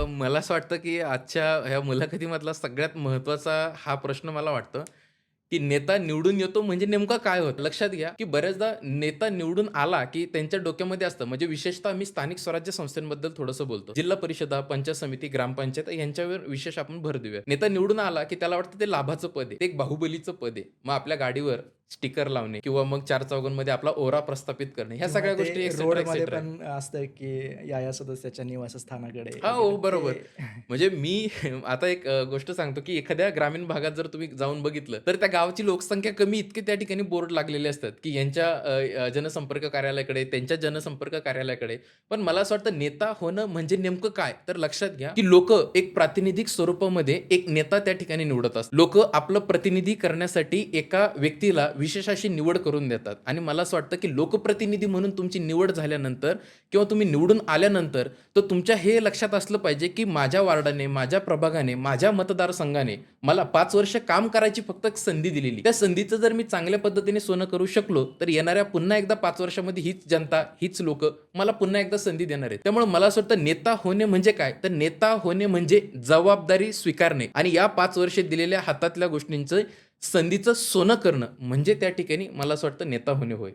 मला असं वाटतं, की आजच्या ह्या मुलाखतीमधला सगळ्यात महत्त्वाचा हा प्रश्न मला वाटतं, की नेता निवडून येतो म्हणजे नेमकं काय होतं? लक्षात घ्या, की बऱ्याचदा नेता निवडून आला, की त्यांच्या डोक्यामध्ये असतं म्हणजे विशेषतः मी स्थानिक स्वराज्य संस्थांबद्दल थोडंसं बोलतो. जिल्हा परिषदा, पंचायत समिती, ग्रामपंचायत यांच्यावर विशेष आपण भर देऊया. नेता निवडून आला, की त्याला वाटतं ते लाभाचं पद आहे. ते एक बाहुबलीचं पद आहे. मग आपल्या गाडीवर स्टिकर लावणे किंवा मग चारचौघांमध्ये आपला ओरा प्रस्थापित करणे, ह्या किंवा सगळ्या ते गोष्टी एक्सेट्रा, रोडमध्ये एक्सेट्रा पण असतं, की या सदस्याच्या निवासस्थानाकडे हां, वगैरे हो, बरोबर. ते म्हणजे मी आता एक गोष्ट सांगतो, की एखाद्या ग्रामीण भागात जर तुम्ही जाऊन बघितलं, तर त्या गावाची लोकसंख्या कमी इतके त्या ठिकाणी बोर्ड लागलेले असतात, की यांच्या जनसंपर्क कार्यालयाकडे, त्यांच्या जनसंपर्क कार्यालयाकडे. पण मला असं वाटतं नेता होणं म्हणजे नेमकं काय? तर लक्षात घ्या, की लोकं एक प्रातिनिधिक स्वरूपामध्ये एक नेता त्या ठिकाणी निवडत असतात. लोकं आपलं प्रतिनिधी करण्यासाठी एका व्यक्तीला विशेष अशी निवड करून देतात आणि मला असं वाटतं, की लोकप्रतिनिधी म्हणून तुमची निवड झाल्यानंतर किंवा तुम्ही निवडून आल्यानंतर तर तुमच्या हे लक्षात असलं पाहिजे, की माझ्या वार्डाने, माझ्या प्रभागाने, माझ्या मतदारसंघाने मला 5 वर्ष काम करायची फक्त एक संधी दिलेली. त्या संधीचं जर मी चांगल्या पद्धतीने सोनं करू शकलो, तर येणाऱ्या पुन्हा एकदा 5 वर्षामध्ये हीच जनता, हीच लोकं मला पुन्हा एकदा संधी देणार आहेत. त्यामुळे मला असं वाटतं नेता होणे म्हणजे काय? तर नेता होणे म्हणजे जबाबदारी स्वीकारणे आणि या 5 वर्षे दिलेल्या हातातल्या गोष्टींचं संधीचं सोनं करणं म्हणजे त्या ठिकाणी मला असं वाटतं नेता होणे होय.